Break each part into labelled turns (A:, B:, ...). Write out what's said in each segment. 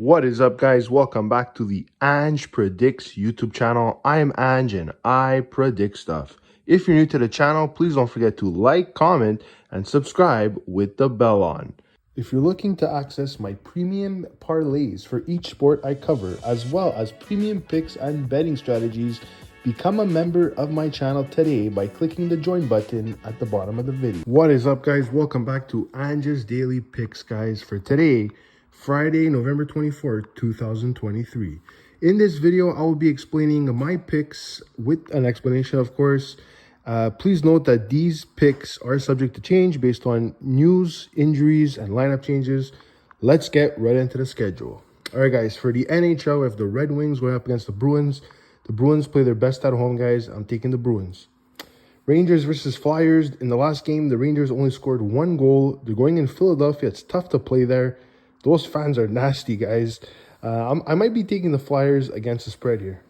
A: What is up, guys? Welcome back to the Ange Predicts YouTube channel. I am Ange and I predict stuff. If you're new to the channel, please don't forget to like, comment, and subscribe with the bell on. If you're looking to access my premium parlays for each sport I cover, as well as premium picks and betting strategies, become a member of my channel today by clicking the join button at the bottom of the video. What is up, guys? Welcome back to Ange's Daily Picks, guys. For today, Friday, November 24th, 2023. In this video, I will be explaining my picks with an explanation, of course. Please note that these picks are subject to change based on news, injuries, and lineup changes. Let's get right into the schedule. All right, guys, for the NHL, we have the Red Wings going up against the Bruins. The Bruins play their best at home, guys. I'm taking the Bruins. Rangers versus Flyers. In the last game, the Rangers only scored one goal. They're going in Philadelphia. It's tough to play there. Those fans are nasty, guys. I might be taking the Flyers against the spread here.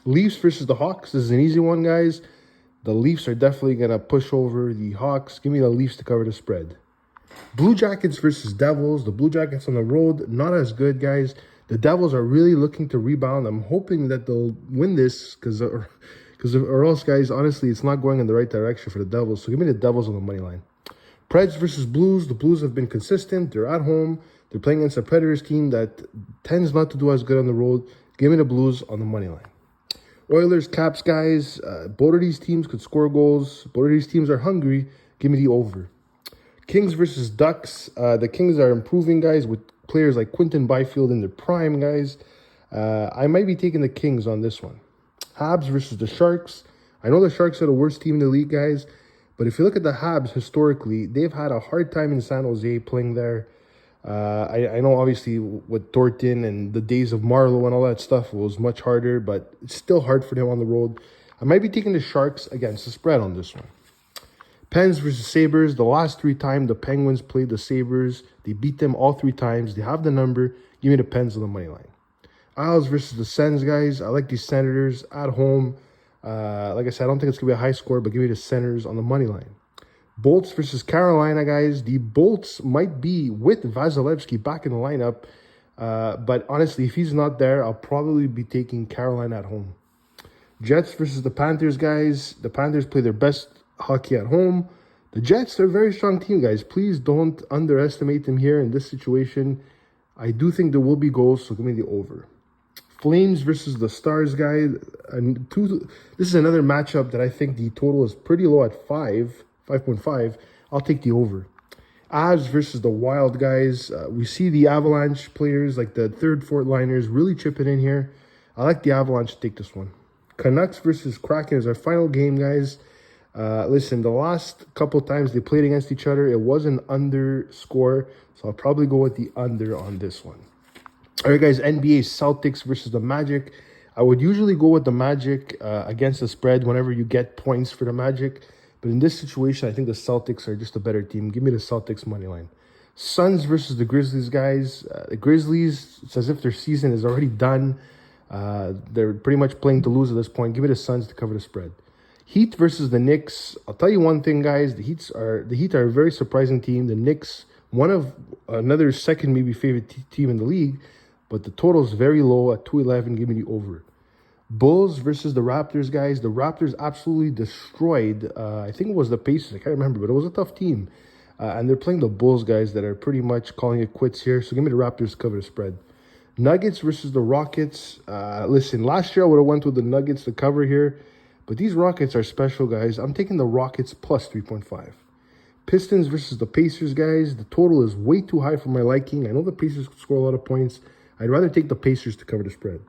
A: Leafs versus the Hawks. This is an easy one, guys. The Leafs are definitely going to push over the Hawks. Give me the Leafs to cover the spread. Blue Jackets versus Devils. The Blue Jackets on the road, not as good, guys. The Devils are really looking to rebound. I'm hoping that they'll win this or else, guys, honestly, it's not going in the right direction for the Devils. So give me the Devils on the money line. Preds versus Blues. The Blues have been consistent. They're at home. They're playing against a Predators team that tends not to do as good on the road. Give me the Blues on the money line. Oilers, Caps, guys. Both of these teams could score goals. Both of these teams are hungry. Give me the over. Kings versus Ducks. The Kings are improving, guys, with players like Quinton Byfield in their prime, guys. I might be taking the Kings on this one. Habs versus the Sharks. I know the Sharks are the worst team in the league, guys. But if you look at the Habs historically, they've had a hard time in San Jose playing there. I know, obviously, with Thornton and the days of Marlowe and all that stuff, it was much harder, but it's still hard for them on the road. I might be taking the Sharks against the spread on this one. Pens versus Sabres. The last 3 times the Penguins played the Sabres, they beat them all 3 times. They have the number. Give me the Pens on the money line. Isles versus the Sens, guys. I like these Senators at home. Like I said, I don't think it's going to be a high score, but give me the Senators on the money line. Bolts versus Carolina, guys. The Bolts might be with Vasilevsky back in the lineup. But honestly, if he's not there, I'll probably be taking Carolina at home. Jets versus the Panthers, guys. The Panthers play their best hockey at home. The Jets are a very strong team, guys. Please don't underestimate them here in this situation. I do think there will be goals, so give me the over. Flames versus the Stars, guys. This is another matchup that I think the total is pretty low at 5.5. I'll take the over. Avs versus the Wild, guys. We see the Avalanche players, like the third, fourth liners, really chipping in here. I like the Avalanche to take this one. Canucks versus Kraken is our final game, guys. Listen, the last couple times they played against each other, it was an under score, so I'll probably go with the under on this one. All right, guys, NBA Celtics versus the Magic. I would usually go with the Magic against the spread whenever you get points for the Magic. But in this situation, I think the Celtics are just a better team. Give me the Celtics money line. Suns versus the Grizzlies, guys. The Grizzlies, it's as if their season is already done. They're pretty much playing to lose at this point. Give me the Suns to cover the spread. Heat versus the Knicks. I'll tell you one thing, guys. The Heat are a very surprising team. The Knicks, one of another second maybe favorite team in the league. But the total is very low at 211. Give me the over. Bulls versus the Raptors, guys. The Raptors absolutely destroyed, I think it was the Pacers. I can't remember, but it was a tough team. And they're playing the Bulls, guys, that are pretty much calling it quits here. So give me the Raptors to cover the spread. Nuggets versus the Rockets. Listen, last year I would have went with the Nuggets to cover here. But these Rockets are special, guys. I'm taking the Rockets plus 3.5. Pistons versus the Pacers, guys. The total is way too high for my liking. I know the Pacers score a lot of points. I'd rather take the Pacers to cover the spread.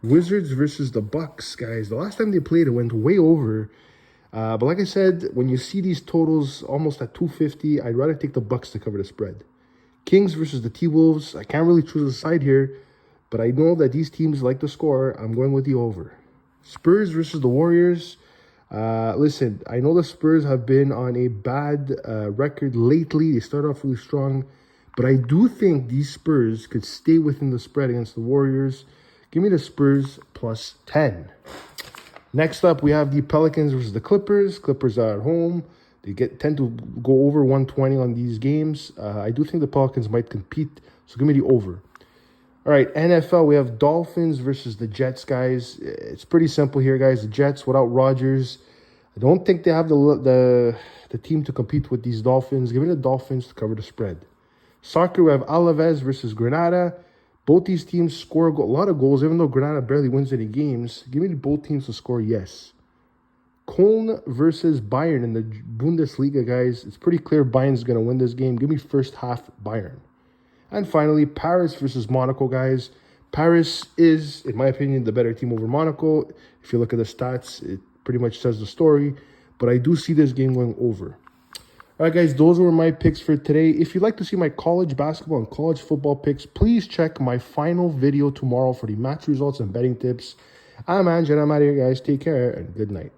A: Wizards versus the Bucks, guys. The last time they played, it went way over. But like I said, when you see these totals almost at 250, I'd rather take the Bucks to cover the spread. Kings versus the T-Wolves. I can't really choose a side here, but I know that these teams like to score. I'm going with the over. Spurs versus the Warriors. Listen, I know the Spurs have been on a bad record lately. They started off really strong. But I do think these Spurs could stay within the spread against the Warriors. Give me the Spurs plus 10. Next up, we have the Pelicans versus the Clippers. Clippers are at home. They tend to go over 120 on these games. I do think the Pelicans might compete, so give me the over. All right, NFL, we have Dolphins versus the Jets, guys. It's pretty simple here, guys. The Jets without Rodgers, I don't think they have the team to compete with these Dolphins. Give me the Dolphins to cover the spread. Soccer, we have Alaves versus Granada. Both these teams score a lot of goals, even though Granada barely wins any games. Give me both teams to score yes. Köln versus Bayern in the Bundesliga, guys. It's pretty clear Bayern's going to win this game. Give me first half Bayern. And finally, Paris versus Monaco, guys. Paris is, in my opinion, the better team over Monaco. If you look at the stats, it pretty much says the story. But I do see this game going over. All right, guys, those were my picks for today. If you'd like to see my college basketball and college football picks, please check my final video tomorrow for the match results and betting tips. I'm Ange, and I'm out of here, guys. Take care, and good night.